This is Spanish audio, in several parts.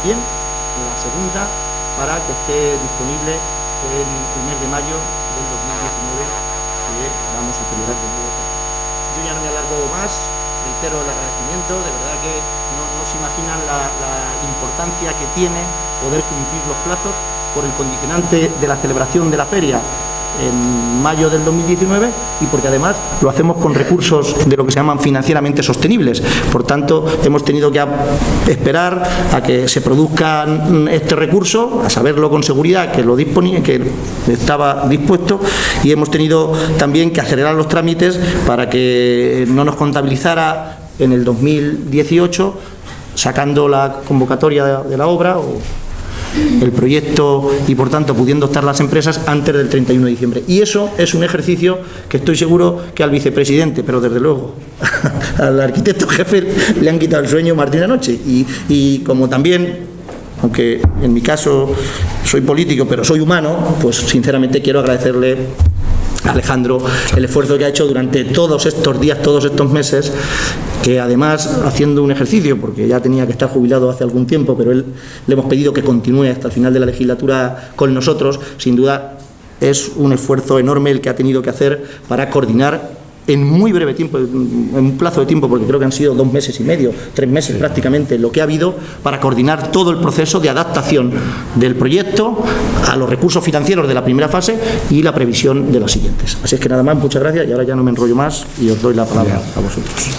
también la segunda para que esté disponible en el mes de mayo del 2019, que vamos a celebrar de nuevo. Yo ya no me alargo más, reitero el agradecimiento, de verdad que no se imaginan la importancia que tiene poder cumplir los plazos por el condicionante de la celebración de la feria en mayo del 2019 y porque además lo hacemos con recursos de lo que se llaman financieramente sostenibles. Por tanto, hemos tenido que esperar a que se produzca este recurso, a saberlo con seguridad que estaba dispuesto, y hemos tenido también que acelerar los trámites para que no nos contabilizara en el 2018 sacando la convocatoria de la obra o el proyecto y por tanto pudiendo estar las empresas antes del 31 de diciembre. Y eso es un ejercicio que estoy seguro que al vicepresidente, pero desde luego al arquitecto jefe le han quitado el sueño más de una noche. Y como también, aunque en mi caso soy político pero soy humano, pues sinceramente quiero agradecerle a Alejandro el esfuerzo que ha hecho durante todos estos días, todos estos meses, que además haciendo un ejercicio, porque ya tenía que estar jubilado hace algún tiempo, pero le hemos pedido que continúe hasta el final de la legislatura con nosotros. Sin duda es un esfuerzo enorme el que ha tenido que hacer para coordinar en muy breve tiempo, en un plazo de tiempo, porque creo que han sido 2 meses y medio, 3 meses prácticamente, lo que ha habido para coordinar todo el proceso de adaptación del proyecto a los recursos financieros de la primera fase y la previsión de las siguientes. Así es que nada más, muchas gracias, y ahora ya no me enrollo más y os doy la palabra a vosotros.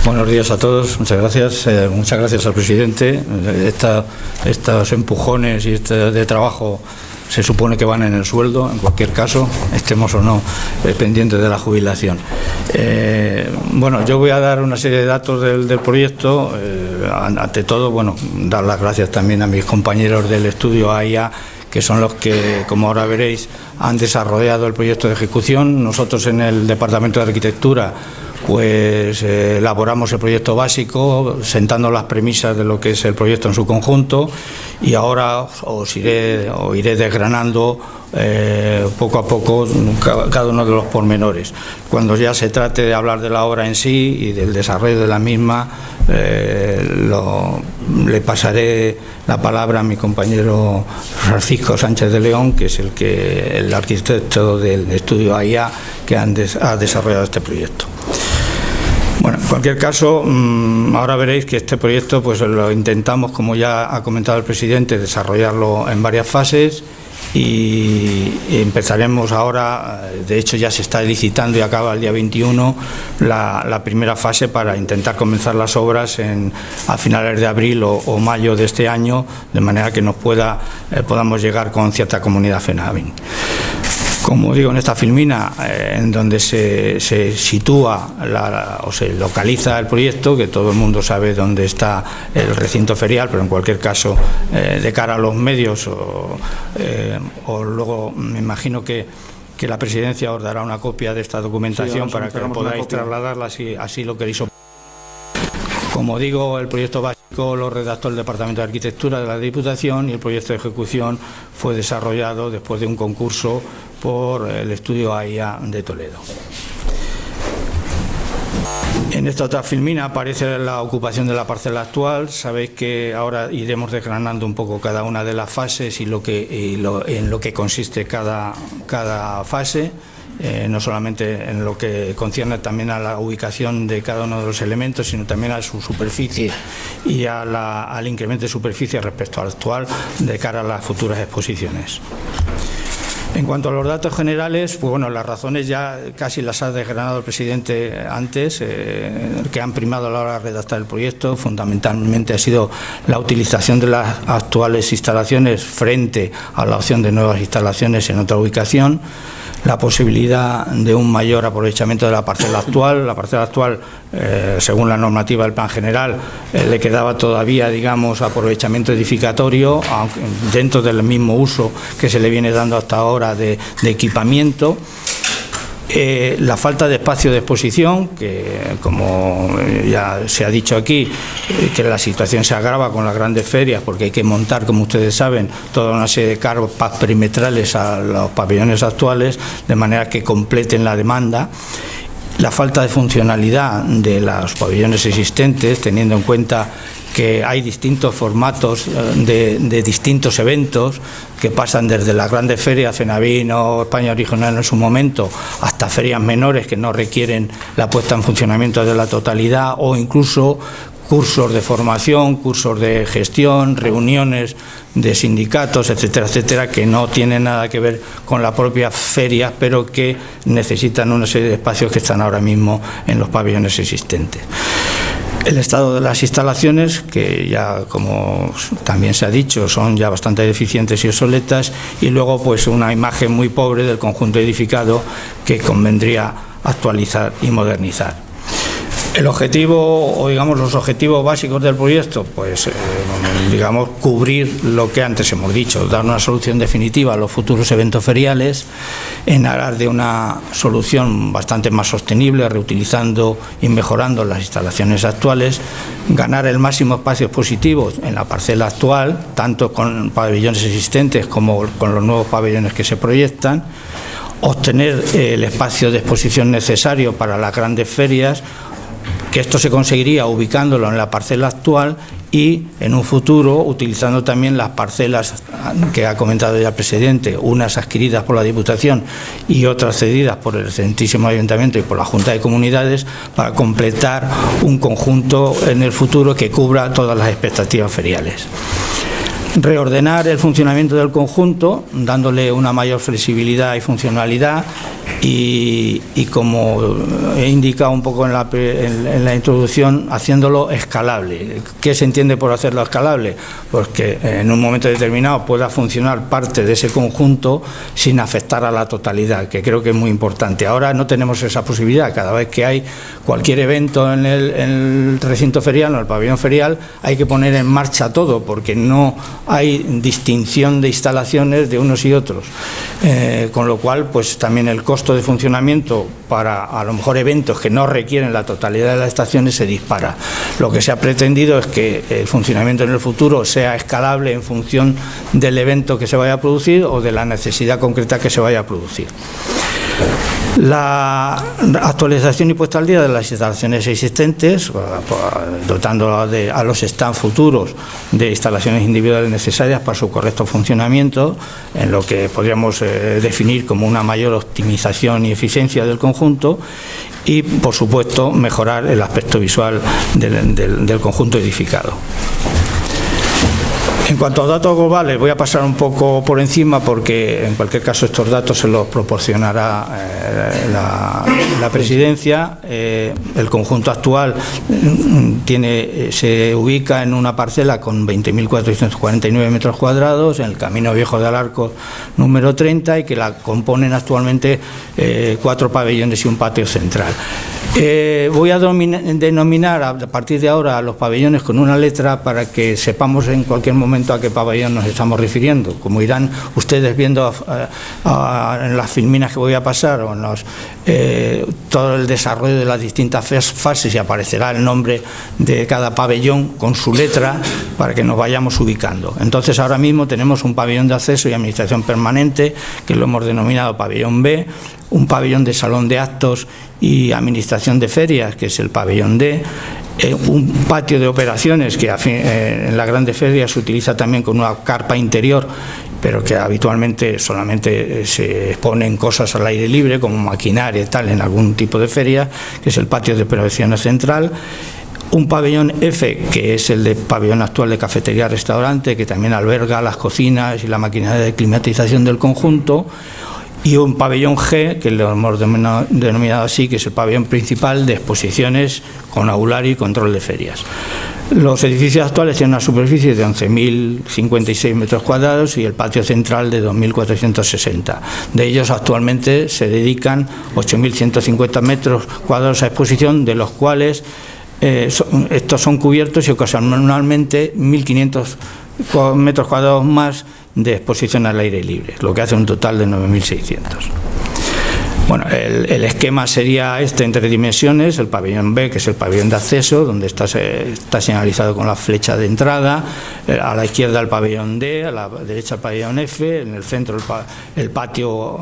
Buenos días a todos, muchas gracias al presidente. Estos empujones y de trabajo se supone que van en el sueldo, en cualquier caso, estemos o no pendientes de la jubilación. Bueno, yo voy a dar una serie de datos del proyecto. Ante todo, bueno, dar las gracias también a mis compañeros del estudio AIA, que son los que, como ahora veréis, han desarrollado el proyecto de ejecución. Nosotros en el Departamento de Arquitectura pues elaboramos el proyecto básico, sentando las premisas de lo que es el proyecto en su conjunto, y ahora os iré desgranando poco a poco cada uno de los pormenores. Cuando ya se trate de hablar de la obra en sí y del desarrollo de la misma, le pasaré la palabra a mi compañero Francisco Sánchez de León, que es el arquitecto del estudio AIA que ha desarrollado este proyecto. Bueno, en cualquier caso, ahora veréis que este proyecto pues lo intentamos, como ya ha comentado el presidente, desarrollarlo en varias fases, y empezaremos ahora, de hecho ya se está licitando y acaba el día 21 la primera fase para intentar comenzar las obras a finales de abril o mayo de este año, de manera que podamos llegar con cierta comunidad FENAVIN. Como digo, en esta filmina, en donde se sitúa o se localiza el proyecto, que todo el mundo sabe dónde está el recinto ferial, pero en cualquier caso, de cara a los medios, o luego me imagino que la presidencia os dará una copia de esta documentación, sí, para que podáis trasladarla si así lo queréis. Como digo, el proyecto básico lo redactó el Departamento de Arquitectura de la Diputación, y el proyecto de ejecución fue desarrollado después de un concurso por el estudio AIA de Toledo. En esta otra filmina aparece la ocupación de la parcela actual. Sabéis que ahora iremos desgranando un poco cada una de las fases y en lo que consiste cada fase. No solamente en lo que concierne también a la ubicación de cada uno de los elementos, sino también a su superficie y al incremento de superficie respecto al actual de cara a las futuras exposiciones. En cuanto a los datos generales, pues bueno, las razones ya casi las ha desgranado el presidente antes, que han primado a la hora de redactar el proyecto. Fundamentalmente ha sido la utilización de las actuales instalaciones frente a la opción de nuevas instalaciones en otra ubicación, la posibilidad de un mayor aprovechamiento de la parcela actual. La parcela actual, según la normativa del plan general, le quedaba todavía, digamos, aprovechamiento edificatorio, aunque dentro del mismo uso que se le viene dando hasta ahora de equipamiento. La falta de espacio de exposición, que como ya se ha dicho aquí, que la situación se agrava con las grandes ferias, porque hay que montar, como ustedes saben, toda una serie de carpas perimetrales a los pabellones actuales, de manera que completen la demanda. La falta de funcionalidad de los pabellones existentes, teniendo en cuenta que hay distintos formatos de distintos eventos que pasan desde las grandes ferias, Cenavino, España Original en su momento, hasta ferias menores que no requieren la puesta en funcionamiento de la totalidad, o incluso cursos de formación, cursos de gestión, reuniones de sindicatos, etcétera, etcétera, que no tienen nada que ver con la propia feria, pero que necesitan una serie de espacios que están ahora mismo en los pabellones existentes. El estado de las instalaciones, que ya, como también se ha dicho, son ya bastante deficientes y obsoletas, y luego pues una imagen muy pobre del conjunto edificado que convendría actualizar y modernizar. El objetivo, o digamos los objetivos básicos del proyecto, pues digamos cubrir lo que antes hemos dicho, dar una solución definitiva a los futuros eventos feriales, en aras de una solución bastante más sostenible, reutilizando y mejorando las instalaciones actuales, ganar el máximo espacios positivos en la parcela actual, tanto con pabellones existentes como con los nuevos pabellones que se proyectan, obtener el espacio de exposición necesario para las grandes ferias, que esto se conseguiría ubicándolo en la parcela actual y en un futuro utilizando también las parcelas que ha comentado ya el presidente, unas adquiridas por la Diputación y otras cedidas por el excelentísimo Ayuntamiento y por la Junta de Comunidades, para completar un conjunto en el futuro que cubra todas las expectativas feriales. Reordenar el funcionamiento del conjunto, dándole una mayor flexibilidad y funcionalidad, y como he indicado un poco en la introducción, haciéndolo escalable. ¿Qué se entiende por hacerlo escalable? Pues que en un momento determinado pueda funcionar parte de ese conjunto sin afectar a la totalidad, que creo que es muy importante. Ahora no tenemos esa posibilidad. Cada vez que hay cualquier evento en el recinto ferial o el pabellón ferial, hay que poner en marcha todo, porque no hay distinción de instalaciones de unos y otros, con lo cual pues también el costo de funcionamiento para a lo mejor eventos que no requieren la totalidad de las estaciones se dispara. Lo que se ha pretendido es que el funcionamiento en el futuro sea escalable en función del evento que se vaya a producir o de la necesidad concreta que se vaya a producir. La actualización y puesta al día de las instalaciones existentes, dotando a los stands futuros de instalaciones individuales necesarias para su correcto funcionamiento, en lo que podríamos definir como una mayor optimización y eficiencia del conjunto, y por supuesto mejorar el aspecto visual del conjunto edificado. En cuanto a datos globales, voy a pasar un poco por encima, porque en cualquier caso estos datos se los proporcionará la presidencia. El conjunto actual se ubica en una parcela con 20.449 metros cuadrados en el Camino Viejo de Alarcos número 30, y que la componen actualmente 4 pabellones y un patio central. Voy a denominar a partir de ahora a los pabellones con una letra para que sepamos en cualquier momento a qué pabellón nos estamos refiriendo. Como irán ustedes viendo en las filminas que voy a pasar, o en todo el desarrollo de las distintas fases, y aparecerá el nombre de cada pabellón con su letra para que nos vayamos ubicando. Entonces ahora mismo tenemos un pabellón de acceso y administración permanente, que lo hemos denominado pabellón B, un pabellón de salón de actos y administración de ferias, que es el pabellón D, un patio de operaciones que en las grandes ferias se utiliza también con una carpa interior, pero que habitualmente solamente se exponen cosas al aire libre como maquinaria y tal en algún tipo de feria, que es el patio de operaciones central. Un pabellón F, que es el de pabellón actual de cafetería-restaurante, que también alberga las cocinas y la maquinaria de climatización del conjunto. Y un pabellón G, que lo hemos denominado así, que es el pabellón principal de exposiciones con aulario y control de ferias. Los edificios actuales tienen una superficie de 11.056 metros cuadrados y el patio central de 2.460. De ellos actualmente se dedican 8.150 metros cuadrados a exposición, de los cuales estos son cubiertos y ocasionalmente 1.500 metros cuadrados más de exposición al aire libre, lo que hace un total de 9.600. Bueno, el esquema sería este en 3 dimensiones: el pabellón B, que es el pabellón de acceso, donde está señalizado con la flecha de entrada, a la izquierda el pabellón D, a la derecha el pabellón F, en el centro el patio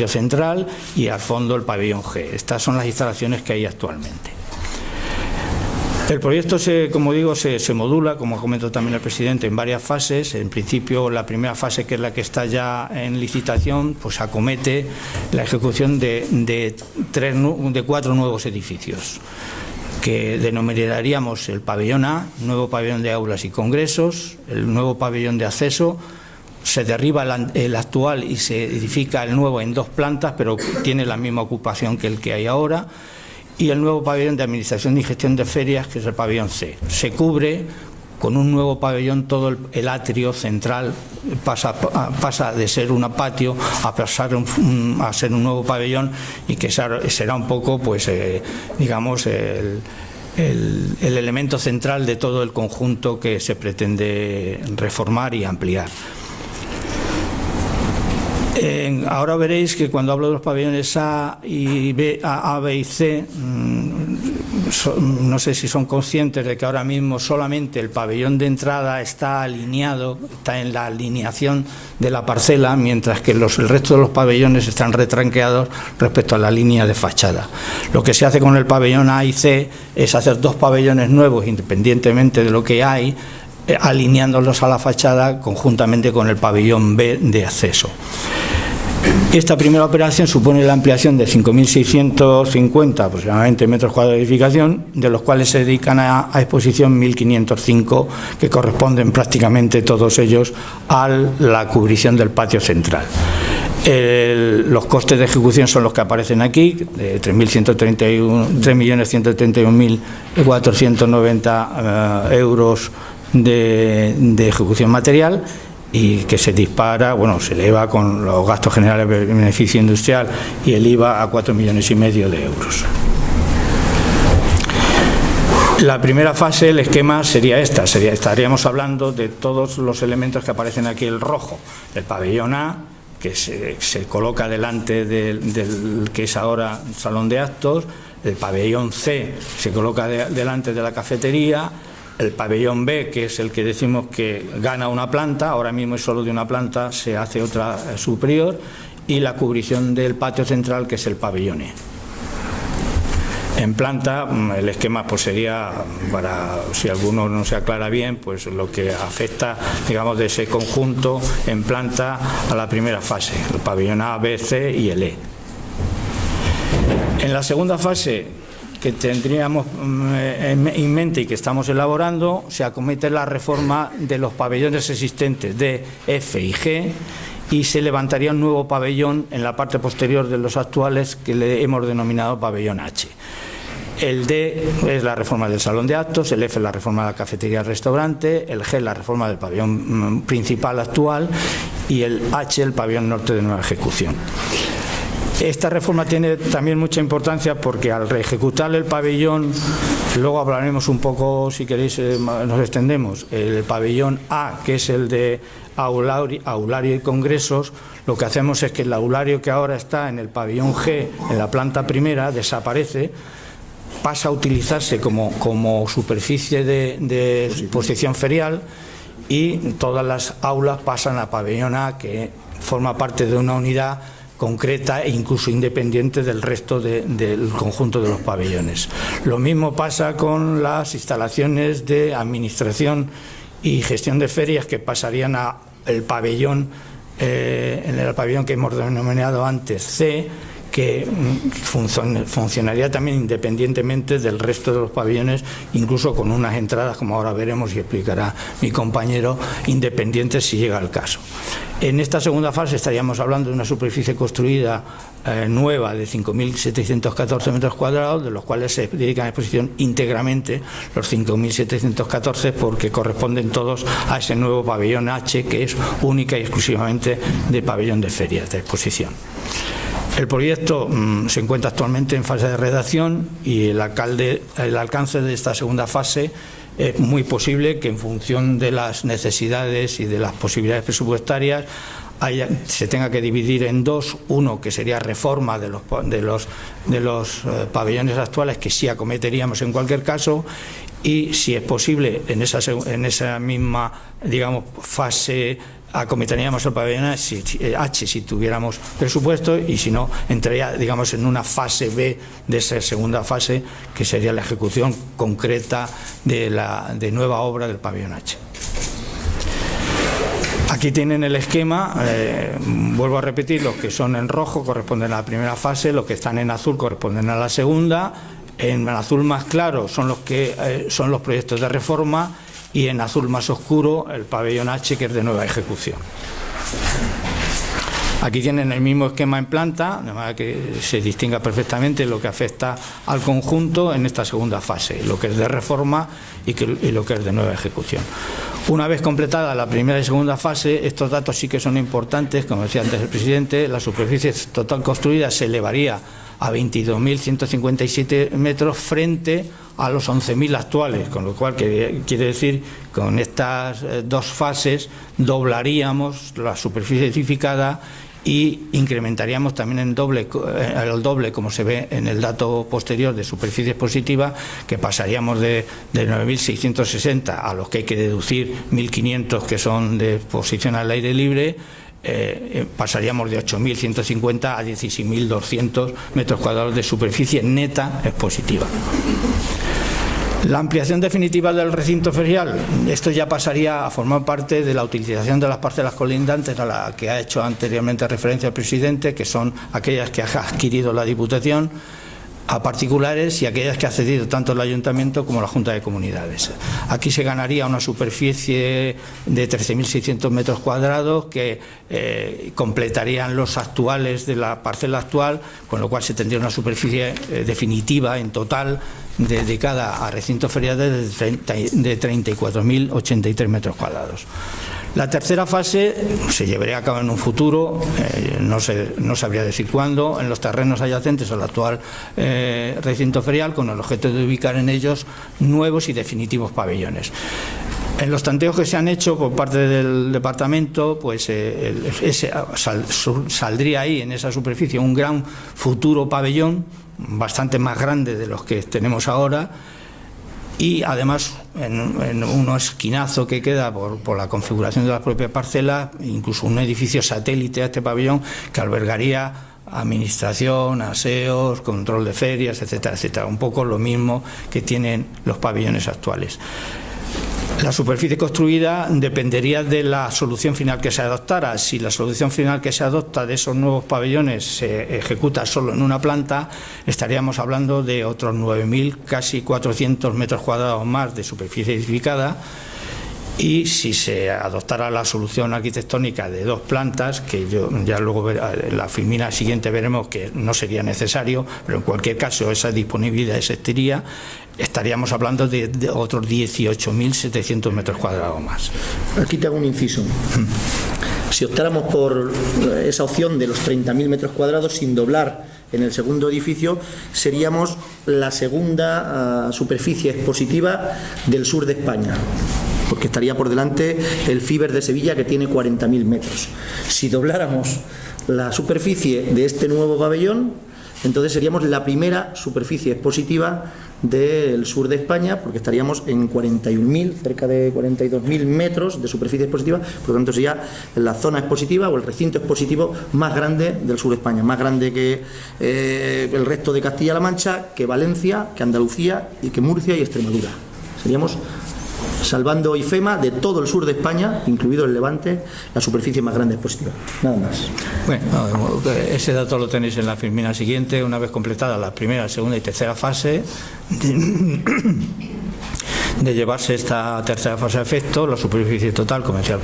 central, y al fondo el pabellón G. Estas son las instalaciones que hay actualmente. El proyecto, como digo, se modula, como ha comentado también el presidente, en varias fases. En principio, la primera fase, que es la que está ya en licitación, pues acomete la ejecución de 4 nuevos edificios, que denominaríamos el pabellón A, nuevo pabellón de aulas y congresos, el nuevo pabellón de acceso. Se derriba el actual y se edifica el nuevo en 2 plantas, pero tiene la misma ocupación que el que hay ahora. Y el nuevo pabellón de administración y gestión de ferias, que es el pabellón C. Se cubre con un nuevo pabellón todo el atrio central, pasa de ser un patio a pasar a ser un nuevo pabellón, y que será un poco, pues, digamos, el elemento central de todo el conjunto que se pretende reformar y ampliar. Ahora veréis que cuando hablo de los pabellones A, B y C, no sé si son conscientes de que ahora mismo solamente el pabellón de entrada está alineado, está en la alineación de la parcela, mientras que el resto de los pabellones están retranqueados respecto a la línea de fachada. Lo que se hace con el pabellón A y C es hacer 2 pabellones nuevos, independientemente de lo que hay, alineándolos a la fachada conjuntamente con el pabellón B de acceso. Esta primera operación supone la ampliación de 5.650 aproximadamente metros cuadrados de edificación, de los cuales se dedican a exposición 1.505, que corresponden prácticamente todos ellos a la cubrición del patio central. Los costes de ejecución son los que aparecen aquí, de 3.131.490 euros de ejecución material, y que se dispara, bueno, se eleva con los gastos generales de beneficio industrial y el IVA a 4,5 millones de euros. La primera fase, el esquema sería esta, estaríamos hablando de todos los elementos que aparecen aquí, el rojo, el pabellón A, que se coloca delante del que es ahora salón de actos, el pabellón C se coloca delante de la cafetería, el pabellón B, que es el que decimos que gana una planta, ahora mismo es solo de una planta, se hace otra superior, y la cubrición del patio central, que es el pabellón E. En planta, el esquema pues sería, para si alguno no se aclara bien, pues lo que afecta, digamos, de ese conjunto en planta a la primera fase, el pabellón A, B, C y el E. En la segunda fase, que tendríamos en mente y que estamos elaborando, se acomete la reforma de los pabellones existentes D, F y G, y se levantaría un nuevo pabellón en la parte posterior de los actuales, que le hemos denominado pabellón H. El D es la reforma del salón de actos, el F es la reforma de la cafetería-restaurante, el G es la reforma del pabellón principal actual, y el H el pabellón norte de nueva ejecución. Esta reforma tiene también mucha importancia porque al reejecutar el pabellón, luego hablaremos un poco, si queréis nos extendemos, el pabellón A, que es el de aulario y congresos, lo que hacemos es que el aulario que ahora está en el pabellón G, en la planta primera, desaparece, pasa a utilizarse como superficie de exposición ferial, y todas las aulas pasan a pabellón A, que forma parte de una unidad concreta e incluso independiente del resto del conjunto de los pabellones. Lo mismo pasa con las instalaciones de administración y gestión de ferias, que pasarían a el pabellón, en el pabellón que hemos denominado antes C, que funcionaría también independientemente del resto de los pabellones, incluso con unas entradas, como ahora veremos y explicará mi compañero, independientes si llega el caso. En esta segunda fase estaríamos hablando de una superficie construida nueva de 5.714 metros cuadrados, de los cuales se dedican a exposición íntegramente los 5.714, porque corresponden todos a ese nuevo pabellón H, que es única y exclusivamente de pabellón de ferias de exposición. El proyecto se encuentra actualmente en fase de redacción, y el alcance de esta segunda fase es muy posible que, en función de las necesidades y de las posibilidades presupuestarias, se tenga que dividir en dos: uno que sería reforma de los pabellones actuales, que sí acometeríamos en cualquier caso, y si es posible en esa misma, digamos, fase acometeríamos el pabellón H si tuviéramos presupuesto, y si no, entraría, digamos, en una fase B de esa segunda fase, que sería la ejecución concreta de nueva obra del pabellón H. Aquí tienen el esquema, vuelvo a repetir, los que son en rojo corresponden a la primera fase, los que están en azul corresponden a la segunda, en azul más claro son los proyectos de reforma, y en azul más oscuro el pabellón H, que es de nueva ejecución. Aquí tienen el mismo esquema en planta, de manera que se distinga perfectamente lo que afecta al conjunto en esta segunda fase, lo que es de reforma y lo que es de nueva ejecución. Una vez completada la primera y segunda fase, estos datos sí que son importantes, como decía antes el presidente, la superficie total construida se elevaría a 22.157 metros frente a los 11.000 actuales, con lo cual quiere decir, con estas dos fases doblaríamos la superficie edificada y incrementaríamos también el doble, como se ve en el dato posterior de superficie expositiva, que pasaríamos de 9.660 a los que hay que deducir 1.500 que son de exposición al aire libre. Pasaríamos de 8.150 a 16.200 metros cuadrados de superficie neta expositiva. La ampliación definitiva del recinto ferial, esto ya pasaría a formar parte de la utilización de las parcelas colindantes a la que ha hecho anteriormente referencia el presidente, que son aquellas que ha adquirido la Diputación a particulares y aquellas que ha cedido tanto el Ayuntamiento como la Junta de Comunidades. Aquí se ganaría una superficie de 13.600 metros cuadrados que completarían los actuales de la parcela actual, con lo cual se tendría una superficie definitiva en total dedicada a recintos feriales de 34.083 metros cuadrados. La tercera fase se llevaría a cabo en un futuro, no sabría decir cuándo, en los terrenos adyacentes al actual recinto ferial, con el objeto de ubicar en ellos nuevos y definitivos pabellones. En los tanteos que se han hecho por parte del departamento, pues saldría ahí en esa superficie un gran futuro pabellón, bastante más grande de los que tenemos ahora, y además en un esquinazo que queda por la configuración de las propias parcelas, incluso un edificio satélite a este pabellón que albergaría administración, aseos, control de ferias, etcétera, etcétera, un poco lo mismo que tienen los pabellones actuales. La superficie construida dependería de la solución final que se adoptara. Si la solución final que se adopta de esos nuevos pabellones se ejecuta solo en una planta, estaríamos hablando de otros 9.000, casi 400 metros cuadrados más de superficie edificada. Y si se adoptara la solución arquitectónica de dos plantas, que yo ya luego en la filmina siguiente veremos que no sería necesario, pero en cualquier caso esa disponibilidad existiría, estaríamos hablando de otros 18.700 metros cuadrados más. Aquí te hago un inciso. Si optáramos por esa opción de los 30.000 metros cuadrados sin doblar en el segundo edificio, seríamos la segunda superficie expositiva del sur de España, porque estaría por delante el FIBER de Sevilla, que tiene 40.000 metros. Si dobláramos la superficie de este nuevo pabellón, entonces seríamos la primera superficie expositiva del sur de España, porque estaríamos en 41.000, cerca de 42.000 metros de superficie expositiva, por lo tanto sería la zona expositiva o el recinto expositivo más grande del sur de España, más grande que el resto de Castilla-La Mancha, que Valencia, que Andalucía y que Murcia y Extremadura. Seríamos, salvando IFEMA, de todo el sur de España, incluido el Levante, la superficie más grande expositiva. Nada más. Bueno, ese dato lo tenéis en la filmina siguiente, una vez completada la primera, segunda y tercera fase de llevarse esta tercera fase a efecto. La superficie total, como decía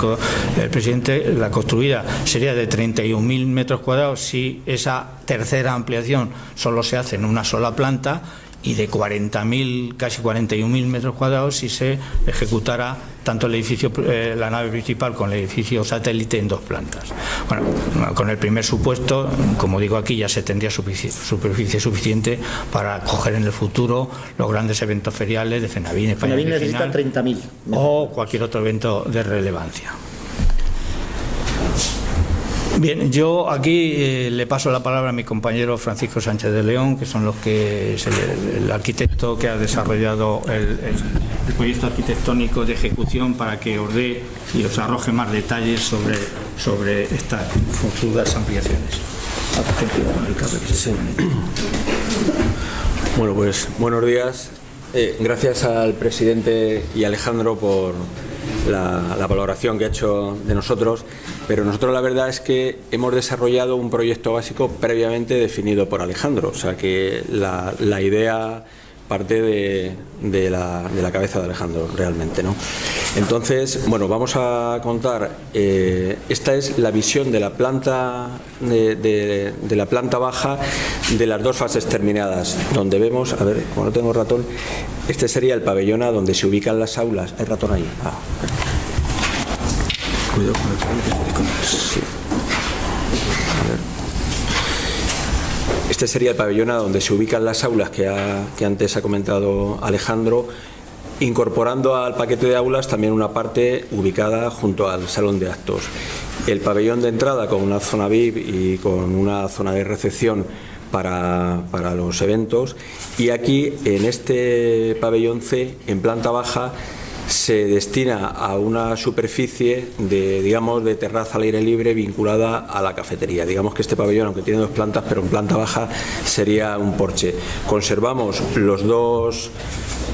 el presidente, la construida sería de 31.000 metros cuadrados si esa tercera ampliación solo se hace en una sola planta, y de 40.000, casi 41.000 metros cuadrados si se ejecutara tanto el edificio, la nave principal con el edificio satélite en dos plantas. Bueno, con el primer supuesto, como digo aquí, ya se tendría superficie suficiente para acoger en el futuro los grandes eventos feriales de FENAVIN, España FENAVIN necesita 30.000 o cualquier otro evento de relevancia. Bien, yo aquí le paso la palabra a mi compañero Francisco Sánchez de León, que son los que es el arquitecto que ha desarrollado el proyecto arquitectónico de ejecución, para que os dé y os arroje más detalles sobre estas futuras ampliaciones. Sí. Bueno, pues buenos días. Gracias al presidente y a Alejandro por la valoración que ha hecho de nosotros, pero nosotros la verdad es que hemos desarrollado un proyecto básico previamente definido por Alejandro, o sea que la idea parte de la cabeza de Alejandro realmente, ¿no? Entonces, bueno, vamos a contar, esta es la visión de la planta de la planta baja de las dos fases terminadas, donde vemos, a ver, como no tengo ratón, este sería el pabellón A donde se ubican las aulas. ¿Hay ratón ahí? Ah. Cuidado con el pabellón. Sí. A ver. Este sería el pabellón A donde se ubican las aulas que antes ha comentado Alejandro, incorporando al paquete de aulas también una parte ubicada junto al salón de actos. El pabellón de entrada con una zona VIP y con una zona de recepción para los eventos, y aquí en este pabellón C, en planta baja, se destina a una superficie de terraza al aire libre vinculada a la cafetería. Digamos que este pabellón, aunque tiene dos plantas, pero en planta baja sería un porche. Conservamos los dos,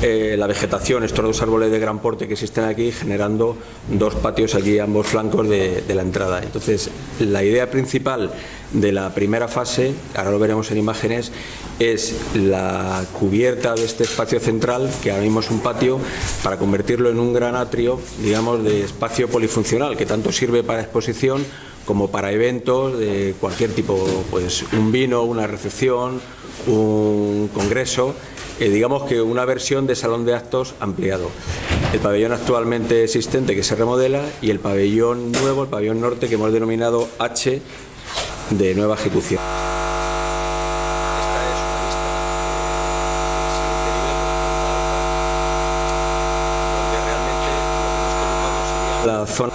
la vegetación, estos dos árboles de gran porte que existen aquí, generando dos patios aquí a ambos flancos de la entrada. Entonces, la idea principal de la primera fase, ahora lo veremos en imágenes, es la cubierta de este espacio central, que ahora mismo es un patio, para convertirlo en un gran atrio, digamos, de espacio polifuncional, que tanto sirve para exposición como para eventos de cualquier tipo, pues un vino, una recepción, un congreso, digamos que una versión de salón de actos ampliado. El pabellón actualmente existente, que se remodela, y el pabellón nuevo, el pabellón norte, que hemos denominado H, de nueva ejecución. La zona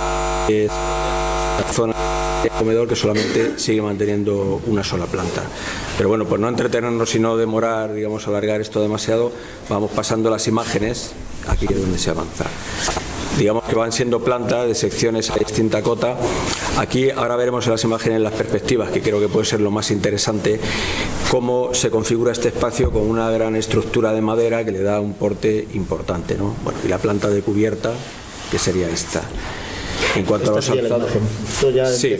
de comedor, que solamente sigue manteniendo una sola planta. Pero bueno, pues no entretenernos y no demorar, digamos, alargar esto demasiado, vamos pasando las imágenes, aquí es donde se avanza. Digamos que van siendo plantas de secciones a distinta cota. Aquí ahora veremos en las imágenes las perspectivas, que creo que puede ser lo más interesante, cómo se configura este espacio con una gran estructura de madera que le da un porte importante, ¿no? Bueno, y la planta de cubierta, que sería esta. En cuanto a los alzados, sí,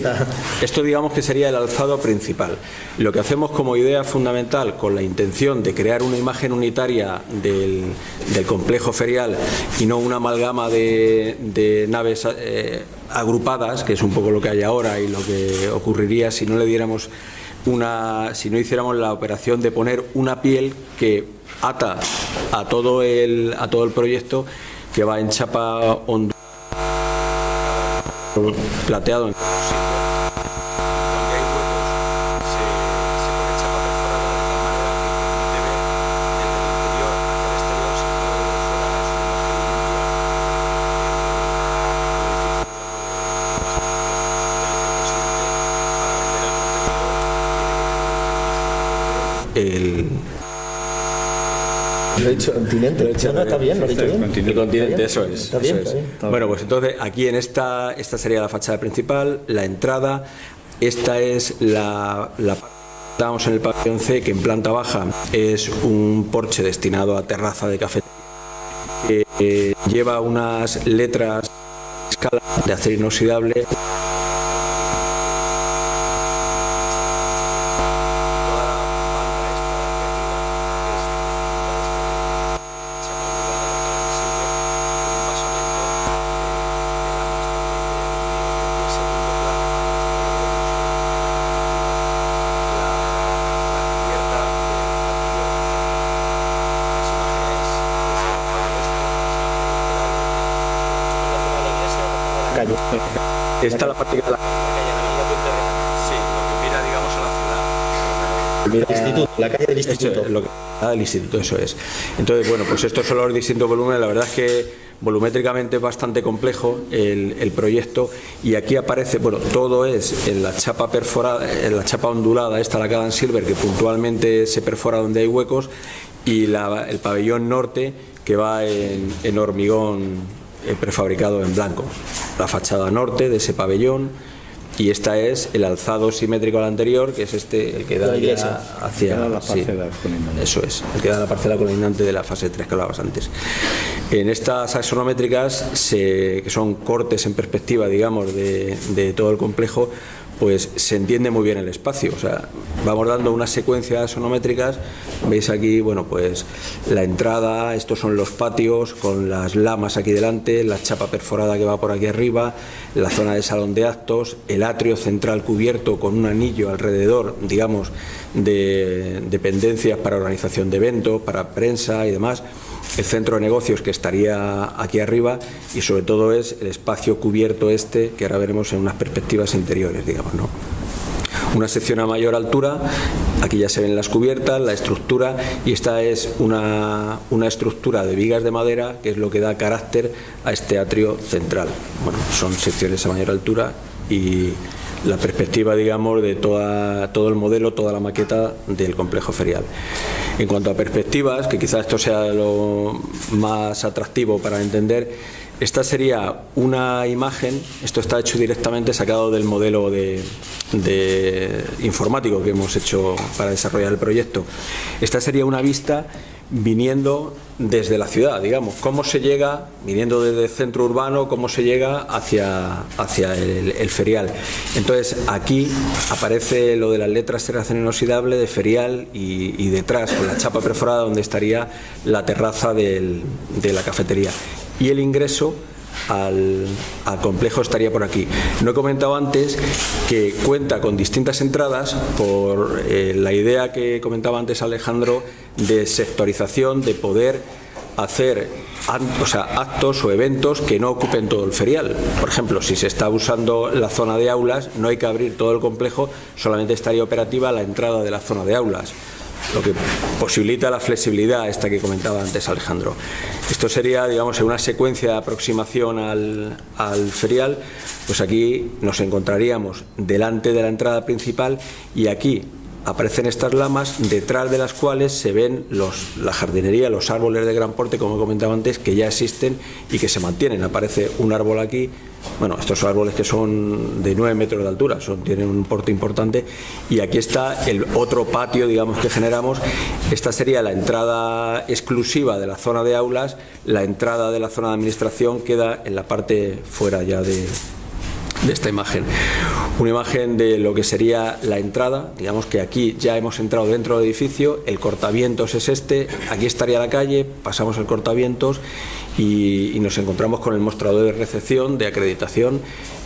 esto digamos que sería el alzado principal. Lo que hacemos como idea fundamental, con la intención de crear una imagen unitaria del complejo ferial y no una amalgama de naves agrupadas, que es un poco lo que hay ahora y lo que ocurriría si no le diéramos si no hiciéramos la operación de poner una piel que ata a todo el proyecto, que va en chapa ondulada, plateado en todos los sitios. Donde hay huecos se pone chapa perforada de tal manera que permite ver desde el interior hacia el exterior, sin fuera es una imagen limpia. Lo he dicho continente. No, está bien, lo he dicho bien. El continente, eso es. Está bien, eso es. está bien. Bueno, pues entonces aquí en esta sería la fachada principal, la entrada. Esta es la estamos en el pabellón C, que en planta baja es un porche destinado a terraza de café, que lleva unas letras de escala de acero inoxidable. Esta es la parte de la calle, digamos, a la ciudad. El instituto, la calle del instituto. Lo que del instituto, eso es. Entonces, bueno, pues estos son los distintos volúmenes. La verdad es que volumétricamente es bastante complejo el proyecto, y aquí aparece, bueno, todo es en la chapa perforada, en la chapa ondulada, esta la Cadence Silver, que puntualmente se perfora donde hay huecos, y el pabellón norte, que va en hormigón prefabricado en blanco. La fachada norte de ese pabellón, y esta es el alzado simétrico al anterior, que es este, el que da hacia la parcela colindante. Eso es, el que da la parcela colindante de la fase 3 que hablabas antes. En estas axonométricas, que son cortes en perspectiva, digamos, de todo el complejo, pues se entiende muy bien el espacio. O sea, vamos dando una secuencia de axonométricas. Veis aquí, bueno, pues la entrada, estos son los patios con las lamas aquí delante, la chapa perforada que va por aquí arriba, la zona de salón de actos, el atrio central cubierto con un anillo alrededor, digamos, de dependencias para organización de eventos, para prensa y demás, el centro de negocios que estaría aquí arriba, y sobre todo es el espacio cubierto este, que ahora veremos en unas perspectivas interiores, digamos, ¿no? Una sección a mayor altura, aquí ya se ven las cubiertas, la estructura, y esta es una estructura de vigas de madera, que es lo que da carácter a este atrio central. Bueno, son secciones a mayor altura y la perspectiva, digamos, de todo el modelo, toda la maqueta del complejo ferial. En cuanto a perspectivas, que quizás esto sea lo más atractivo para entender, esta sería una imagen, esto está hecho directamente sacado del modelo de informático que hemos hecho para desarrollar el proyecto. Esta sería una vista viniendo desde la ciudad, digamos, cómo se llega, viniendo desde el centro urbano, cómo se llega hacia el ferial. Entonces aquí aparece lo de las letras terraza inoxidable de ferial, y detrás con la chapa perforada donde estaría la terraza de la cafetería, y el ingreso al complejo estaría por aquí. No he comentado antes que cuenta con distintas entradas por la idea que comentaba antes Alejandro de sectorización, de poder hacer actos o eventos que no ocupen todo el ferial. Por ejemplo, si se está usando la zona de aulas, no hay que abrir todo el complejo, solamente estaría operativa la entrada de la zona de aulas, lo que posibilita la flexibilidad esta que comentaba antes Alejandro. Esto sería, digamos, en una secuencia de aproximación al ferial. Pues aquí nos encontraríamos delante de la entrada principal, y aquí aparecen estas lamas, detrás de las cuales se ven la jardinería, los árboles de gran porte, como comentaba antes, que ya existen y que se mantienen. Aparece un árbol aquí. Bueno, estos son árboles que son de 9 metros de altura, tienen un porte importante, y aquí está el otro patio, digamos, que generamos. Esta sería la entrada exclusiva de la zona de aulas. La entrada de la zona de administración queda en la parte fuera ya de esta imagen. Una imagen de lo que sería la entrada, digamos que aquí ya hemos entrado dentro del edificio, el cortavientos es este, aquí estaría la calle, pasamos el cortavientos y nos encontramos con el mostrador de recepción, de acreditación,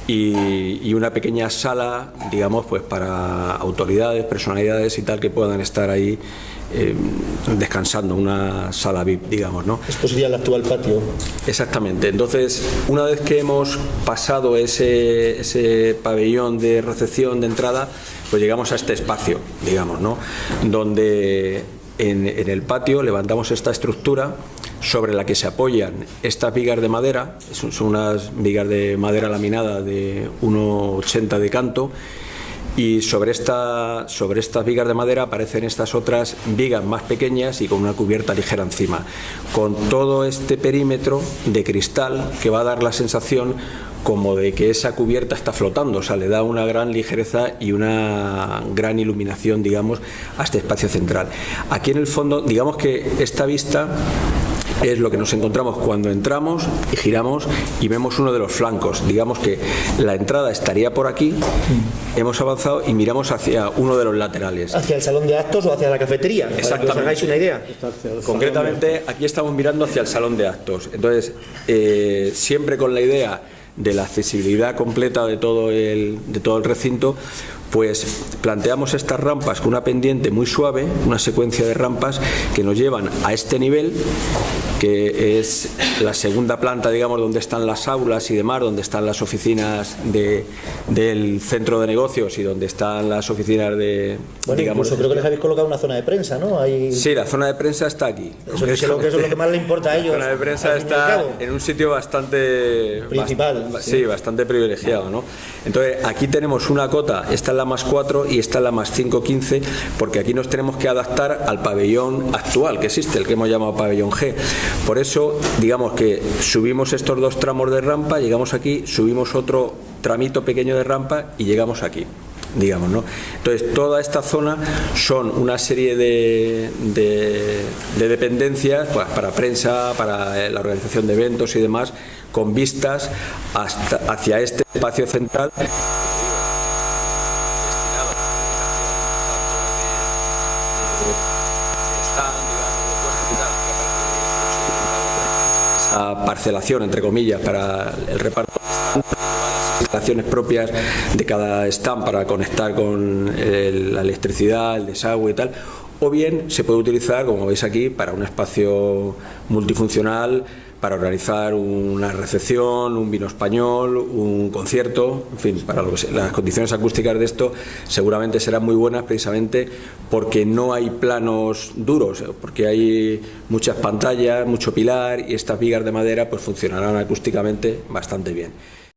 y una pequeña sala, digamos, pues para autoridades, personalidades y tal, que puedan estar ahí descansando, una sala VIP, digamos, ¿no? Esto sería el actual patio. Exactamente. Entonces, una vez que hemos pasado ese pabellón de recepción de entrada, pues llegamos a este espacio, digamos, ¿no? Donde en el patio levantamos esta estructura sobre la que se apoyan estas vigas de madera. Son unas vigas de madera laminada de 1,80 de canto, y sobre estas vigas de madera aparecen estas otras vigas más pequeñas y con una cubierta ligera encima, con todo este perímetro de cristal que va a dar la sensación como de que esa cubierta está flotando. O sea, le da una gran ligereza y una gran iluminación, digamos, a este espacio central. Aquí en el fondo, digamos que esta vista es lo que nos encontramos cuando entramos y giramos y vemos uno de los flancos. Digamos que la entrada estaría por aquí, hemos avanzado y miramos hacia uno de los laterales. ¿Hacia el salón de actos o hacia la cafetería? Exactamente. Para que os hagáis una idea. Concretamente, aquí estamos mirando hacia el salón de actos. Entonces, siempre con la idea de la accesibilidad completa de todo el recinto, pues planteamos estas rampas con una pendiente muy suave, una secuencia de rampas que nos llevan a este nivel, que es la segunda planta, digamos, donde están las aulas y demás, donde están las oficinas del centro de negocios y donde están las oficinas de... Bueno, digamos, incluso creo que les habéis colocado una zona de prensa, ¿no? Sí, la zona de prensa está aquí. Eso es lo que más le importa a ellos. La zona de prensa está en un sitio bastante... principal. Sí, bastante privilegiado, ¿no? Entonces, aquí tenemos una cota, esta es la más 4 y esta es la más 5,15, porque aquí nos tenemos que adaptar al pabellón actual que existe, el que hemos llamado pabellón G. Por eso, digamos que subimos estos 2 tramos de rampa, llegamos aquí, subimos otro tramito pequeño de rampa y llegamos aquí, digamos, ¿no? Entonces, toda esta zona son una serie de dependencias, pues, para prensa, para la organización de eventos y demás, con vistas hacia este espacio central. Parcelación, entre comillas, para el reparto de instalaciones propias de cada stand para conectar con la electricidad, el desagüe y tal, o bien se puede utilizar, como veis aquí, para un espacio multifuncional, para organizar una recepción, un vino español, un concierto, en fin, para lo que sea. Las condiciones acústicas de esto seguramente serán muy buenas, precisamente porque no hay planos duros, porque hay muchas pantallas, mucho pilar, y estas vigas de madera pues funcionarán acústicamente bastante bien.